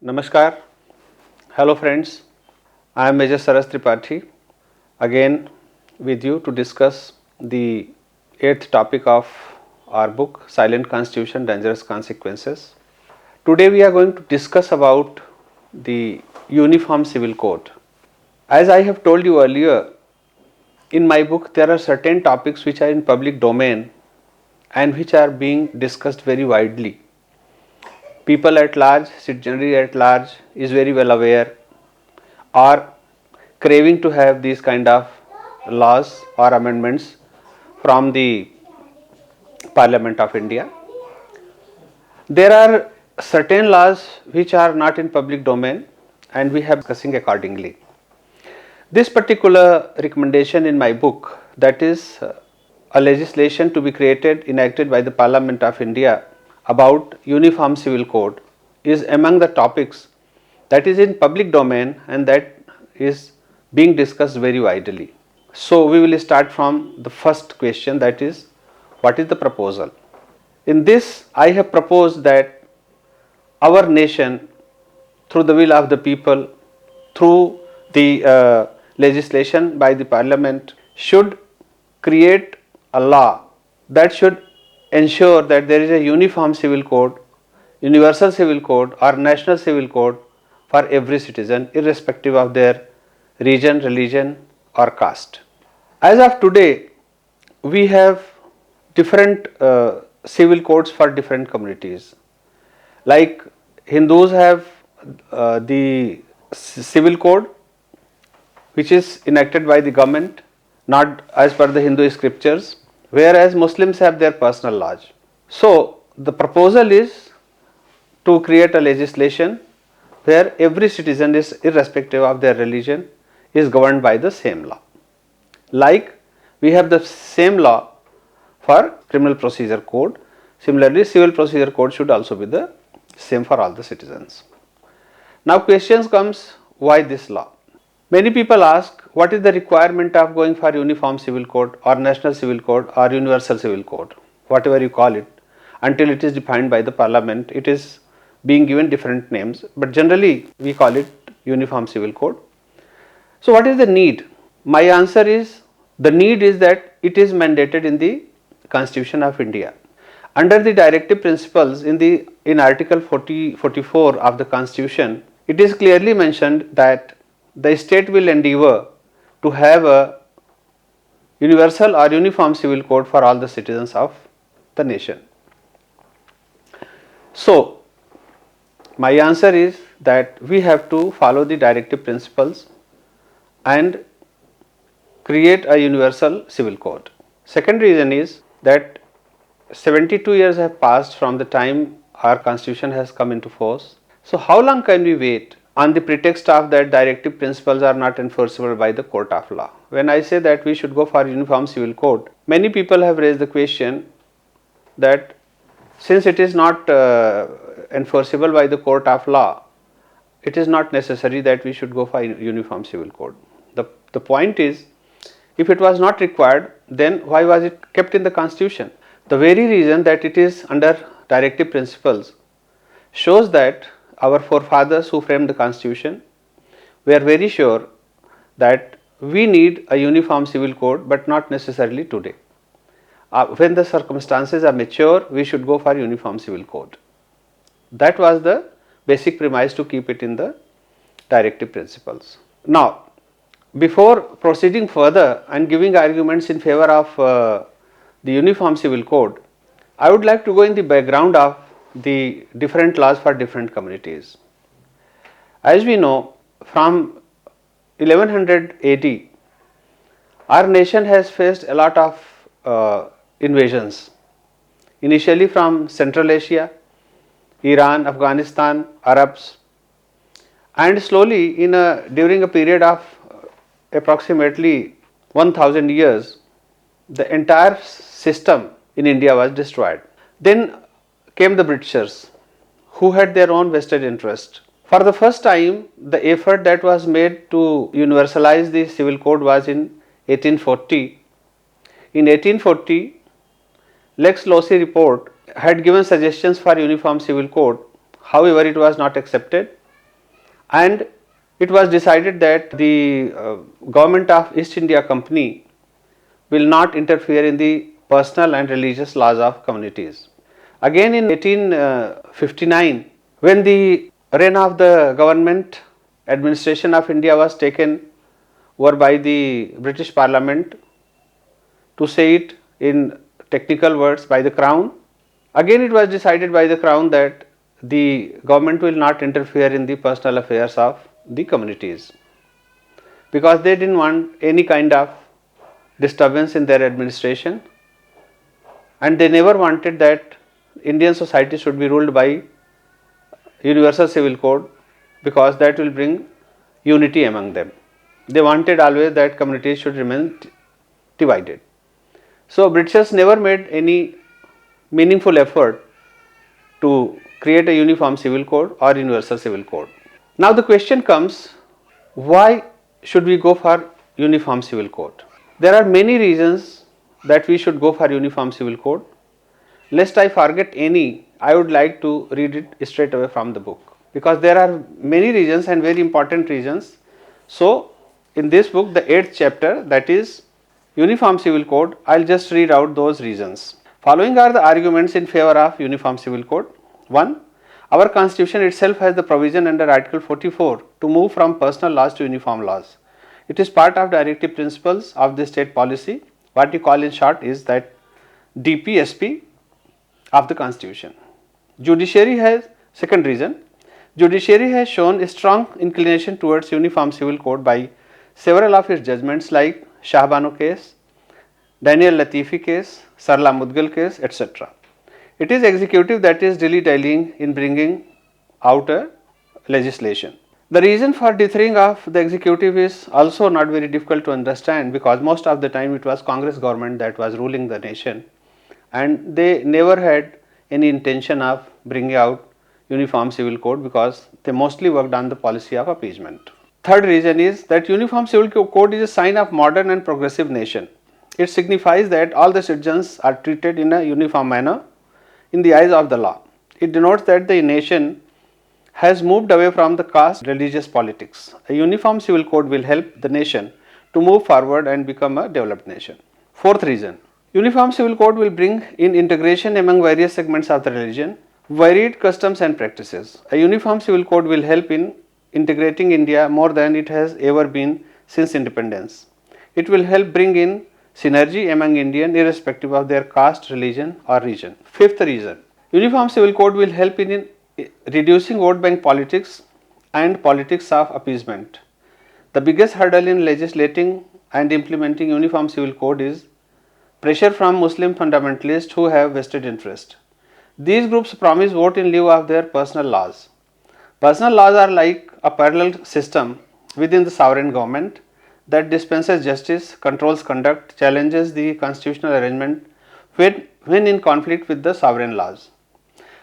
Namaskar. Hello friends. I am Major Saras Tripathi again with you to discuss the eighth topic of our book Silent Constitution Dangerous Consequences. Today we are going to discuss about the Uniform Civil Code. As I have told you earlier, in my book there are certain topics which are in public domain and which are being discussed very widely. People at large, citizenry at large is very well aware or craving to have these kind of laws or amendments from the Parliament of India. There are certain laws which are not in public domain and we have discussing accordingly. This particular recommendation in my book, that is a legislation to be created, enacted by the Parliament of India about Uniform Civil Code, is among the topics that is in public domain and that is being discussed very widely. So we will start from the first question, that is, what is the proposal? In this I have proposed that our nation, through the will of the people, through the legislation by the Parliament, should create a law that should ensure that there is a uniform civil code, universal civil code or national civil code for every citizen irrespective of their region, religion or caste. As of today, we have different civil codes for different communities. Like Hindus have the civil code which is enacted by the government, not as per the Hindu scriptures, whereas Muslims have their personal laws. So the proposal is to create a legislation where every citizen is irrespective of their religion is governed by the same law. Like we have the same law for criminal procedure code, similarly civil procedure code should also be the same for all the citizens. Now questions comes, why this law? Many people ask, what is the requirement of going for uniform civil code or national civil code or universal civil code, whatever you call it, until it is defined by the Parliament. It is being given different names, but generally we call it uniform civil code. So what is the need? My answer is, the need is that it is mandated in the Constitution of India. Under the directive principles in Article 44 of the Constitution, it is clearly mentioned that the state will endeavour to have a universal or uniform civil code for all the citizens of the nation. So my answer is that we have to follow the directive principles and create a universal civil code. Second reason is that 72 years have passed from the time our constitution has come into force. So how long can we wait on the pretext of that directive principles are not enforceable by the court of law? When I say that we should go for uniform civil code, many people have raised the question that since it is not enforceable by the court of law, it is not necessary that we should go for uniform civil code. The point is, if it was not required, then why was it kept in the constitution? The very reason that it is under directive principles shows that our forefathers who framed the constitution were very sure that we need a uniform civil code, but not necessarily today. When the circumstances are mature, we should go for uniform civil code. That was the basic premise to keep it in the directive principles. Now, before proceeding further and giving arguments in favor of the uniform civil code, I would like to go in the background of the different laws for different communities. As we know, from 1100 AD, our nation has faced a lot of invasions, initially from Central Asia, Iran, Afghanistan, Arabs, and slowly during a period of approximately 1000 years, the entire system in India was destroyed. Then came the Britishers, who had their own vested interest. For the first time, the effort that was made to universalize the civil code was in 1840. In 1840, Lex Loci report had given suggestions for uniform civil code. However, it was not accepted and it was decided that the government of East India Company will not interfere in the personal and religious laws of communities. Again in 1859, when the reign of the government administration of India was taken over by the British Parliament, to say it in technical words, by the Crown, again it was decided by the Crown that the government will not interfere in the personal affairs of the communities, because they did not want any kind of disturbance in their administration, and they never wanted that Indian society should be ruled by universal civil code, because that will bring unity among them. They wanted always that communities should remain divided. So Britishers never made any meaningful effort to create a uniform civil code or universal civil code. Now the question comes, why should we go for uniform civil code? There are many reasons that we should go for uniform civil code. Lest I forget any, I would like to read it straight away from the book, because there are many reasons and very important reasons. So in this book, the 8th chapter, that is Uniform Civil Code, I will just read out those reasons. Following are the arguments in favor of Uniform Civil Code. 1. Our constitution itself has the provision under Article 44 to move from personal laws to uniform laws. It is part of directive principles of the state policy. What you call in short is that DPSP of the constitution. Judiciary has, second reason, judiciary has shown a strong inclination towards uniform civil code by several of its judgments like Shah Bano case, Daniel Latifi case, Sarla Mudgal case, etc. It is executive that is dilly-dallying in bringing out a legislation. The reason for deterring of the executive is also not very difficult to understand, because most of the time it was Congress government that was ruling the nation, and they never had any intention of bringing out uniform civil code, because they mostly worked on the policy of appeasement. Third reason is that uniform civil code is a sign of modern and progressive nation. It signifies that all the citizens are treated in a uniform manner in the eyes of the law. It denotes that the nation has moved away from the caste religious politics. A uniform civil code will help the nation to move forward and become a developed nation. Fourth reason, uniform civil code will bring in integration among various segments of the religion, varied customs and practices. A uniform civil code will help in integrating India more than it has ever been since independence. It will help bring in synergy among Indians irrespective of their caste, religion or region. Fifth reason, uniform civil code will help in reducing vote bank politics and politics of appeasement. The biggest hurdle in legislating and implementing uniform civil code is pressure from Muslim fundamentalists who have vested interest. These groups promise vote in lieu of their personal laws. Personal laws are like a parallel system within the sovereign government that dispenses justice, controls conduct, challenges the constitutional arrangement when in conflict with the sovereign laws.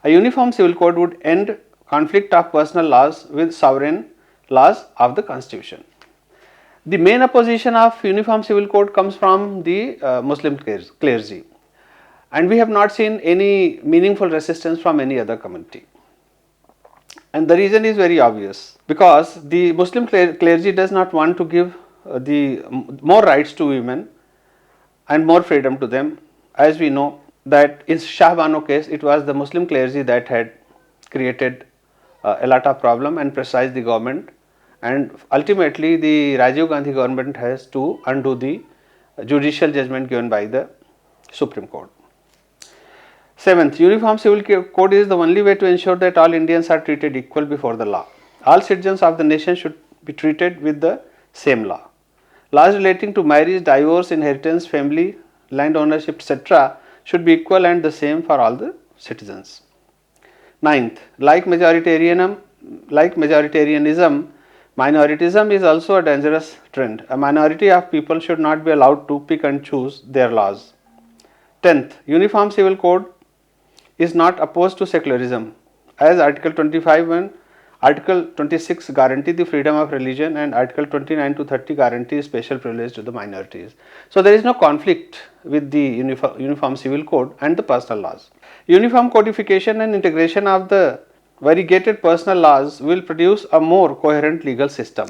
A uniform civil code would end conflict of personal laws with sovereign laws of the constitution. The main opposition of uniform civil code comes from the Muslim clergy, and we have not seen any meaningful resistance from any other community. And the reason is very obvious, because the Muslim clergy does not want to give the more rights to women and more freedom to them. As we know that in Shah Bano case, it was the Muslim clergy that had created a lot of problem and pressurized the government, and ultimately the Rajiv Gandhi government has to undo the judicial judgment given by the Supreme Court. Seventh, uniform civil code is the only way to ensure that all Indians are treated equal before the law. All citizens of the nation should be treated with the same law. Laws relating to marriage, divorce, inheritance, family, land ownership, etc. should be equal and the same for all the citizens. Ninth, like majoritarianism, minoritism is also a dangerous trend. A minority of people should not be allowed to pick and choose their laws. 10th, uniform civil code is not opposed to secularism, as Article 25 and Article 26 guarantee the freedom of religion and Article 29 to 30 guarantee special privilege to the minorities. So there is no conflict with the uniform civil code and the personal laws. Uniform codification and integration of the variegated personal laws will produce a more coherent legal system.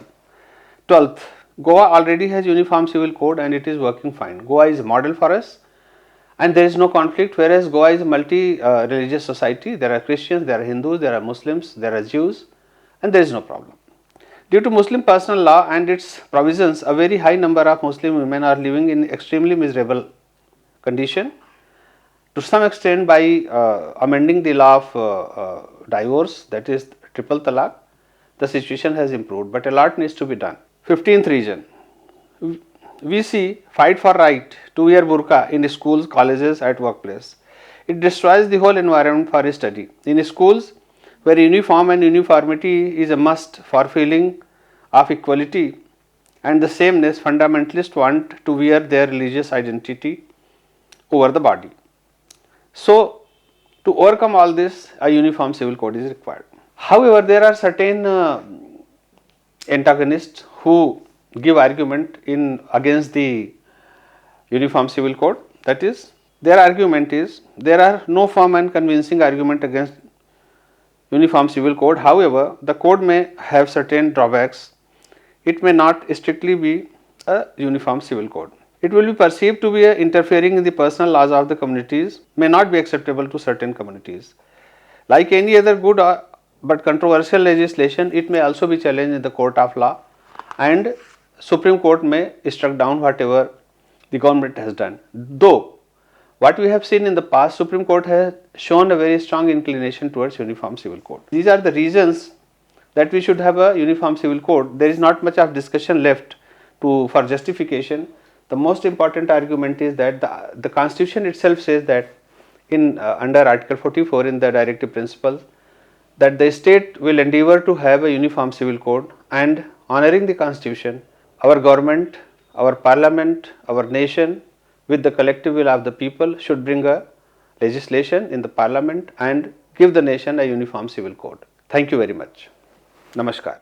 12th, Goa already has uniform civil code and it is working fine. Goa is a model for us and there is no conflict, whereas Goa is a multi-religious society. There are Christians, there are Hindus, there are Muslims, there are Jews, and there is no problem. Due to Muslim personal law and its provisions, a very high number of Muslim women are living in extremely miserable condition. To some extent, by amending the law of divorce, that is triple talaq, the situation has improved, but a lot needs to be done. 15th reason, we see fight for right to wear burqa in schools, colleges, at workplace. It destroys the whole environment for study. In schools, where uniform and uniformity is a must for feeling of equality and the sameness, fundamentalists want to wear their religious identity over the body. So, to overcome all this, a uniform civil code is required. However, there are certain antagonists who give argument in against the uniform civil code. That is, their argument is there are no firm and convincing argument against uniform civil code. However, the code may have certain drawbacks. It may not strictly be a uniform civil code. It will be perceived to be interfering in the personal laws of the communities, may not be acceptable to certain communities. Like any other good but controversial legislation, it may also be challenged in the court of law and Supreme Court may struck down whatever the government has done. Though what we have seen in the past, Supreme Court has shown a very strong inclination towards uniform civil code. These are the reasons that we should have a uniform civil code. There is not much of discussion left for justification. The most important argument is that the constitution itself says that in under article 44 in the directive principles that the state will endeavor to have a uniform civil code, and honoring the constitution, our government, our parliament, our nation with the collective will of the people should bring a legislation in the parliament and give the nation a uniform civil code. Thank you very much. Namaskar.